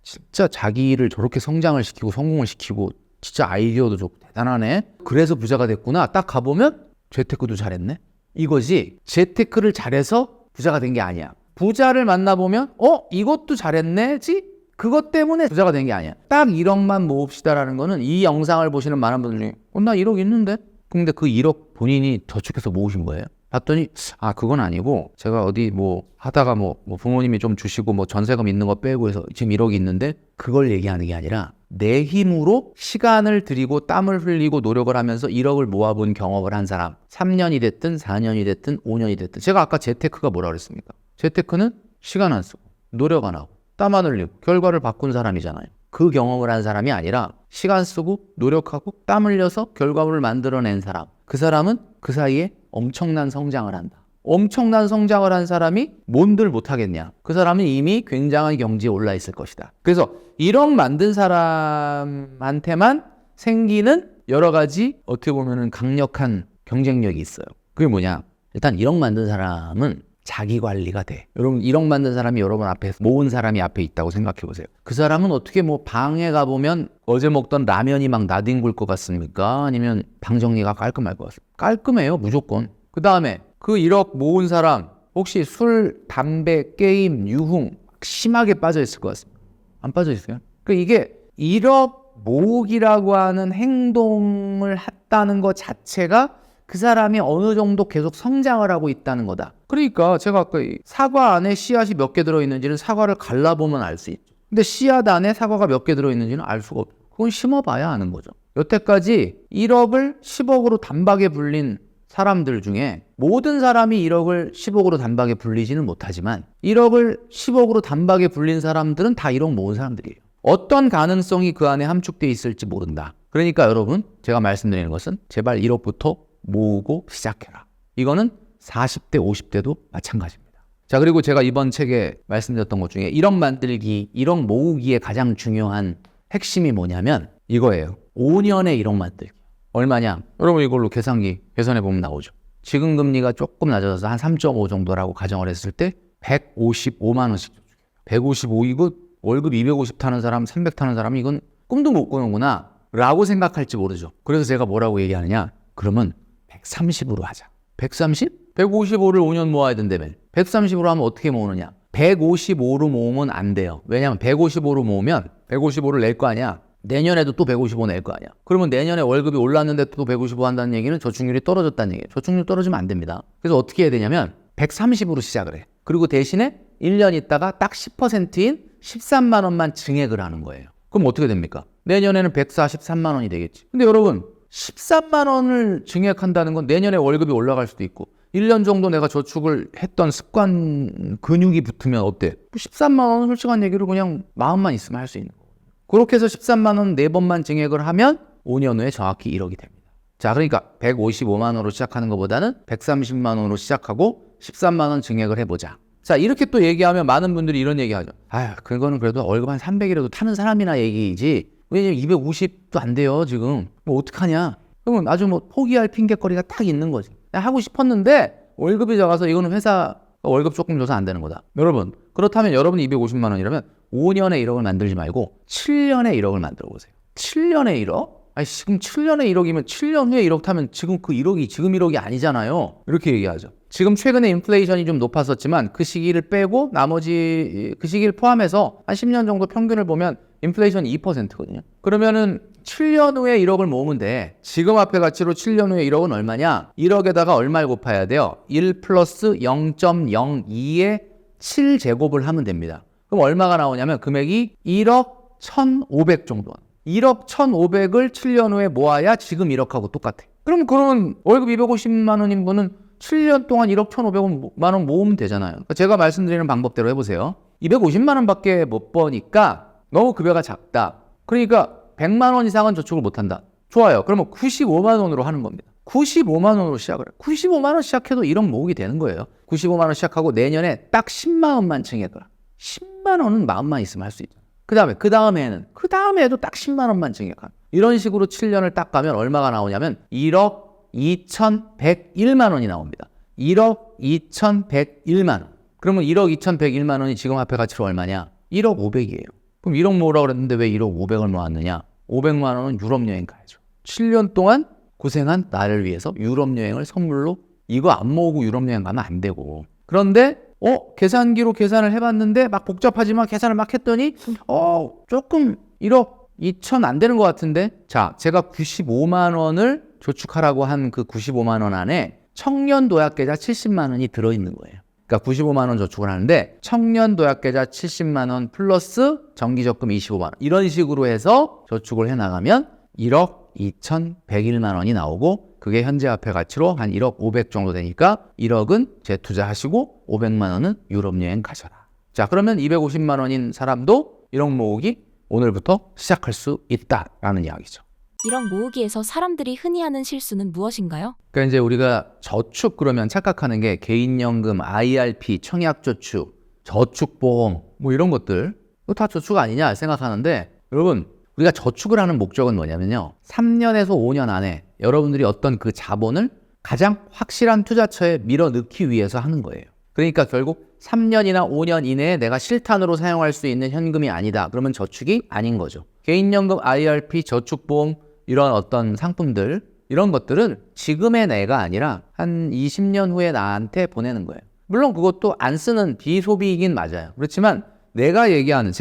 Speaker 1: 진짜 자기를 저렇게 성장을 시키고 성공을 시키고 진짜 아이디어도 좋고 대단하네. 그래서 부자가 됐구나. 딱 가보면 재테크도 잘했네. 이거지. 재테크를 잘해서 부자가 된 게 아니야. 부자를 만나보면 이것도 잘했네지? 그것 때문에 부자가 된 게 아니야. 딱 1억만 모읍시다라는 거는 이 영상을 보시는 많은 분들 중에 나 1억 있는데? 근데 그 1억 본인이 저축해서 모으신 거예요? 봤더니 그건 아니고 제가 어디 뭐 하다가 뭐 부모님이 좀 주시고 뭐 전세금 있는 거 빼고 해서 지금 1억이 있는데 그걸 얘기하는 게 아니라 내 힘으로 시간을 들이고 땀을 흘리고 노력을 하면서 1억을 모아본 경험을 한 사람 3년이 됐든 4년이 됐든 5년이 됐든 제가 아까 재테크가 뭐라 그랬습니까? 재테크는 시간 안 쓰고 노력 안 하고 땀 안 흘리고 결과를 바꾼 사람이잖아요. 그 경험을 한 사람이 아니라 시간 쓰고 노력하고 땀 흘려서 결과물을 만들어낸 사람 그 사람은 그 사이에 엄청난 성장을 한다. 엄청난 성장을 한 사람이 뭔들 못하겠냐? 그 사람은 이미 굉장한 경지에 올라 있을 것이다. 그래서 1억 만든 사람한테만 생기는 여러 가지 어떻게 보면은 강력한 경쟁력이 있어요. 그게 뭐냐? 일단 1억 만든 사람은 자기 관리가 돼. 여러분 1억 만든 사람이 여러분 앞에 모은 사람이 앞에 있다고 생각해 보세요. 그 사람은 어떻게 뭐 방에 가보면 어제 먹던 라면이 막 나뒹굴 것 같습니까? 아니면 방 정리가 깔끔할 것 같습니까? 깔끔해요, 무조건. 그 다음에 그 1억 모은 사람 혹시 술, 담배, 게임, 유흥 심하게 빠져 있을 것 같습니다. 안 빠져 있어요? 그러니까 이게 1억 모으기라고 하는 행동을 했다는 것 자체가 그 사람이 어느 정도 계속 성장을 하고 있다는 거다. 그러니까 제가 아까 사과 안에 씨앗이 몇 개 들어있는지는 사과를 갈라보면 알 수 있죠. 근데 씨앗 안에 사과가 몇 개 들어있는지는 알 수가 없죠. 그건 심어봐야 아는 거죠. 여태까지 1억을 10억으로 단박에 불린 사람들 중에 모든 사람이 1억을 10억으로 단박에 불리지는 못하지만 1억을 10억으로 단박에 불린 사람들은 다 1억 모은 사람들이에요. 어떤 가능성이 그 안에 함축되어 있을지 모른다. 그러니까 여러분 제가 말씀드리는 것은 제발 1억부터 모으고 시작해라. 이거는 40대, 50대도 마찬가지입니다. 자, 그리고 제가 이번 책에 말씀드렸던 것 중에 1억 만들기, 1억 모으기의 가장 중요한 핵심이 뭐냐면 이거예요. 5년에 1억 만들기. 얼마냐? 여러분 이걸로 계산기 계산해 보면 나오죠. 지금 금리가 조금 낮아져서 한 3.5 정도라고 가정을 했을 때 155만 원씩 저축해요. 155 이거 월급 250 타는 사람, 300 타는 사람 이건 꿈도 못 꾸는구나 라고 생각할지 모르죠. 그래서 제가 뭐라고 얘기하느냐? 그러면 130으로 하자. 130? 155를 5년 모아야 된다며. 130으로 하면 어떻게 모으느냐? 155로 모으면 안 돼요. 왜냐면 155로 모으면 155를 낼 거 아니야. 내년에도 또 155 낼 거 아니야. 그러면 내년에 월급이 올랐는데 또 155 한다는 얘기는 저축률이 떨어졌다는 얘기예요. 저축률 떨어지면 안 됩니다. 그래서 어떻게 해야 되냐면 130으로 시작을 해. 그리고 대신에 1년 있다가 딱 10%인 13만 원만 증액을 하는 거예요. 그럼 어떻게 됩니까? 내년에는 143만 원이 되겠지. 근데 여러분 13만 원을 증액한다는 건 내년에 월급이 올라갈 수도 있고 1년 정도 내가 저축을 했던 습관 근육이 붙으면 어때? 13만 원은 솔직한 얘기로 그냥 마음만 있으면 할 수 있는 거예요. 그렇게 해서 13만 원 4번만 증액을 하면 5년 후에 정확히 1억이 됩니다. 자, 그러니까 155만 원으로 시작하는 것보다는 130만 원으로 시작하고 13만 원 증액을 해보자. 자, 이렇게 또 얘기하면 많은 분들이 이런 얘기하죠. 아휴, 그거는 그래도 월급 한 300이라도 타는 사람이나 얘기이지 왜냐면 250도 안 돼요 지금. 뭐 어떡하냐. 그러면 아주 뭐 포기할 핑계거리가 딱 있는 거지. 하고 싶었는데 월급이 적어서 이거는 회사 월급 조금 줘서 안 되는 거다. 여러분 그렇다면 여러분이 250만 원이라면 5년에 1억을 만들지 말고 7년에 1억을 만들어 보세요. 7년에 1억? 아니 지금 7년에 1억이면 7년 후에 1억 타면 지금 그 1억이 지금 1억이 아니잖아요. 이렇게 얘기하죠. 지금 최근에 인플레이션이 좀 높았었지만 그 시기를 빼고 나머지 그 시기를 포함해서 한 10년 정도 평균을 보면 인플레이션이 2%거든요. 그러면은 7년 후에 1억을 모으면 돼. 지금 화폐 가치로 7년 후에 1억은 얼마냐? 1억에다가 얼마를 곱해야 돼요? 1 플러스 0.02의 7제곱을 하면 됩니다. 그럼 얼마가 나오냐면 금액이 1억 1,500 정도. 1억 1,500을 7년 후에 모아야 지금 1억하고 똑같아. 그럼 그런 월급 250만 원인 분은 7년 동안 1억 1,500만 원 모으면 되잖아요. 그러니까 제가 말씀드리는 방법대로 해보세요. 250만 원밖에 못 버니까 너무 급여가 작다. 그러니까 100만 원 이상은 저축을 못한다. 좋아요. 그러면 95만 원으로 하는 겁니다. 95만 원으로 시작을 해요. 95만 원 시작해도 1억 모으게 되는 거예요. 95만 원 시작하고 내년에 딱 10만 원만 증액을. 10만 원은 마음만 있으면 할 수 있죠. 그 다음에도 딱 10만 원만 증액한. 이런 식으로 7년을 딱 가면 얼마가 나오냐면 1억 2,101만 원이 나옵니다. 1억 2,101만 원. 그러면 1억 2,101만 원이 지금 화폐 가치로 얼마냐? 1억 500이에요. 그럼 1억 모으라고 그랬는데 왜 1억 500을 모았느냐? 500만 원은 유럽 여행 가야죠. 7년 동안 고생한 나를 위해서 유럽 여행을 선물로 이거 안 모으고 유럽 여행 가면 안 되고. 그런데 계산기로 계산을 해봤는데 막 복잡하지만 계산을 막 했더니 조금 1억 2천 안 되는 것 같은데 자 제가 95만 원을 저축하라고 한 그 95만 원 안에 청년 도약계좌 70만 원이 들어있는 거예요. 그러니까 95만 원 저축을 하는데 청년 도약계좌 70만 원 플러스 정기적금 25만 원 이런 식으로 해서 저축을 해나가면 1억 2,101만 원이 나오고 그게 현재 화폐 가치로 한 1억 500 정도 되니까 1억은 재투자하시고 500만 원은 유럽 여행 가셔라. 자 그러면 250만 원인 사람도 1억 모으기 오늘부터 시작할 수 있다라는 이야기죠.
Speaker 2: 이런 모으기에서 사람들이 흔히 하는 실수는 무엇인가요?
Speaker 1: 그러니까 이제 우리가 저축 그러면 착각하는 게 개인연금, IRP, 청약저축, 저축보험 뭐 이런 것들 이거 다 저축 아니냐 생각하는데 여러분 우리가 저축을 하는 목적은 뭐냐면요 3년에서 5년 안에 여러분들이 어떤 그 자본을 가장 확실한 투자처에 밀어넣기 위해서 하는 거예요. 그러니까 결국 3년이나 5년 이내에 내가 실탄으로 사용할 수 있는 현금이 아니다. 그러면 저축이 아닌 거죠. 개인연금, IRP, 저축보험 이런 어떤 상품들 이런 것들은 지금의 내가 아니라 한 20년 후에 나한테 보내는 거예요. 물론 그것도 안 쓰는 비소비이긴 맞아요. 그렇지만 제가 얘기하는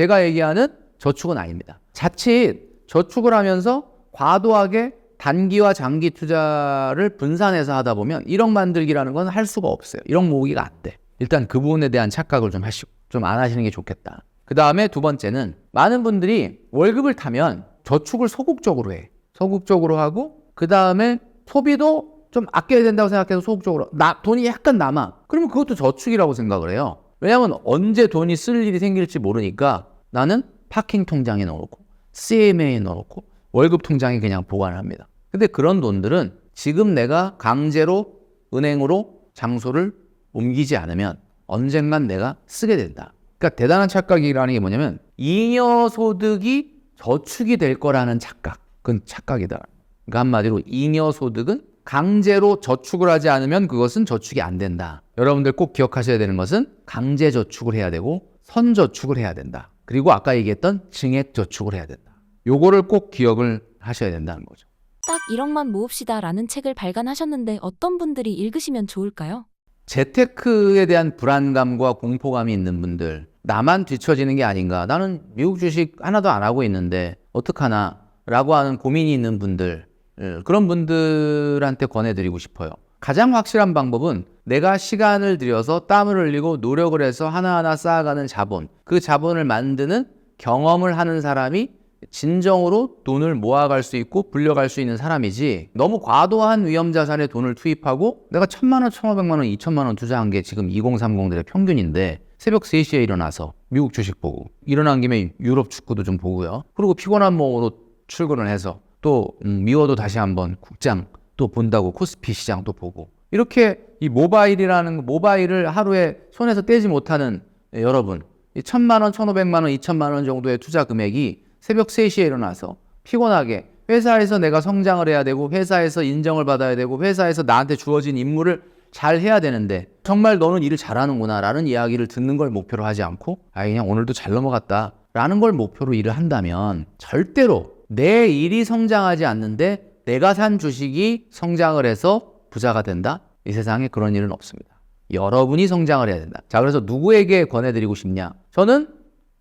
Speaker 1: 저축은 아닙니다. 자칫 저축을 하면서 과도하게 단기와 장기 투자를 분산해서 하다 보면 1억 만들기라는 건 할 수가 없어요. 1억 모으기가 안 돼. 일단 그 부분에 대한 착각을 좀 하시고 좀 안 하시는 게 좋겠다. 그 다음에 두 번째는 많은 분들이 월급을 타면 저축을 소극적으로 해. 소극적으로 하고 그 다음에 소비도 좀 아껴야 된다고 생각해서 소극적으로 돈이 약간 남아. 그러면 그것도 저축이라고 생각을 해요. 왜냐하면 언제 돈이 쓸 일이 생길지 모르니까 나는 파킹 통장에 넣어놓고 CMA에 넣어놓고 월급 통장에 그냥 보관을 합니다. 근데 그런 돈들은 지금 내가 강제로 은행으로 장소를 옮기지 않으면 언젠간 내가 쓰게 된다. 그러니까 대단한 착각이라는 게 뭐냐면 잉여 소득이 저축이 될 거라는 착각. 그건 착각이다. 그러니까 한마디로 잉여 소득은 강제로 저축을 하지 않으면 그것은 저축이 안 된다. 여러분들 꼭 기억하셔야 되는 것은 강제 저축을 해야 되고 선저축을 해야 된다. 그리고 아까 얘기했던 증액 저축을 해야 된다. 요거를 꼭 기억을 하셔야 된다는 거죠.
Speaker 2: 딱 1억만 모읍시다 라는 책을 발간하셨는데 어떤 분들이 읽으시면 좋을까요?
Speaker 1: 재테크에 대한 불안감과 공포감이 있는 분들, 나만 뒤처지는 게 아닌가, 나는 미국 주식 하나도 안 하고 있는데 어떡하나 라고 하는 고민이 있는 분들, 그런 분들한테 권해드리고 싶어요. 가장 확실한 방법은 내가 시간을 들여서 땀을 흘리고 노력을 해서 하나하나 쌓아가는 자본, 그 자본을 만드는 경험을 하는 사람이 진정으로 돈을 모아갈 수 있고 불려갈 수 있는 사람이지, 너무 과도한 위험자산에 돈을 투입하고 내가 1,000만 원, 1,500만 원, 2,000만 원 투자한 게 지금 2030들의 평균인데 새벽 3시에 일어나서 미국 주식 보고 일어난 김에 유럽 축구도 좀 보고요. 그리고 피곤한 몸으로 출근을 해서 또 미워도 다시 한번 국장 또 본다고 코스피 시장 또 보고, 이렇게 이 모바일을 하루에 손에서 떼지 못하는 여러분, 이 1,000만 원, 1,500만 원, 2,000만 원 정도의 투자 금액이 새벽 3시에 일어나서 피곤하게 회사에서 내가 성장을 해야 되고 회사에서 인정을 받아야 되고 회사에서 나한테 주어진 임무를 잘 해야 되는데 정말 너는 일을 잘하는구나 라는 이야기를 듣는 걸 목표로 하지 않고 그냥 오늘도 잘 넘어갔다 라는 걸 목표로 일을 한다면 절대로 내 일이 성장하지 않는데 내가 산 주식이 성장을 해서 부자가 된다? 이 세상에 그런 일은 없습니다. 여러분이 성장을 해야 된다. 자, 그래서 누구에게 권해드리고 싶냐? 저는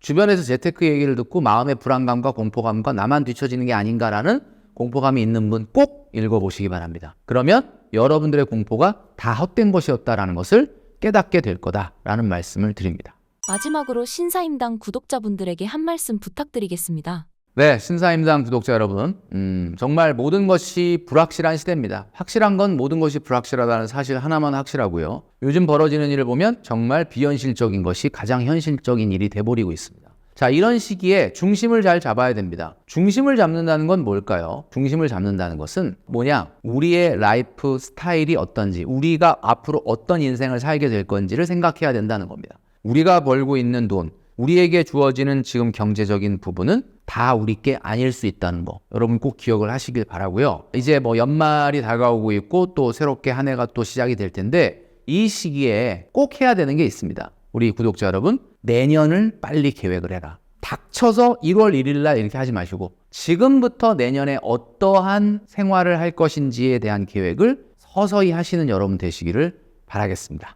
Speaker 1: 주변에서 재테크 얘기를 듣고 마음의 불안감과 공포감과 나만 뒤처지는 게 아닌가라는 공포감이 있는 분 꼭 읽어보시기 바랍니다. 그러면 여러분들의 공포가 다 헛된 것이었다라는 것을 깨닫게 될 거다라는 말씀을 드립니다.
Speaker 2: 마지막으로 신사임당 구독자분들에게 한 말씀 부탁드리겠습니다.
Speaker 1: 네, 신사임당 구독자 여러분, 정말 모든 것이 불확실한 시대입니다. 확실한 건 모든 것이 불확실하다는 사실 하나만 확실하고요. 요즘 벌어지는 일을 보면 정말 비현실적인 것이 가장 현실적인 일이 돼버리고 있습니다. 자, 이런 시기에 중심을 잘 잡아야 됩니다. 중심을 잡는다는 건 뭘까요? 중심을 잡는다는 것은 뭐냐? 우리의 라이프 스타일이 어떤지, 우리가 앞으로 어떤 인생을 살게 될 건지를 생각해야 된다는 겁니다. 우리가 벌고 있는 돈, 우리에게 주어지는 지금 경제적인 부분은 다 우리 게 아닐 수 있다는 거 여러분 꼭 기억을 하시길 바라고요. 이제 연말이 다가오고 있고 또 새롭게 한 해가 또 시작이 될 텐데 이 시기에 꼭 해야 되는 게 있습니다. 우리 구독자 여러분, 내년을 빨리 계획을 해라. 닥쳐서 1월 1일 날 이렇게 하지 마시고 지금부터 내년에 어떠한 생활을 할 것인지에 대한 계획을 서서히 하시는 여러분 되시기를 바라겠습니다.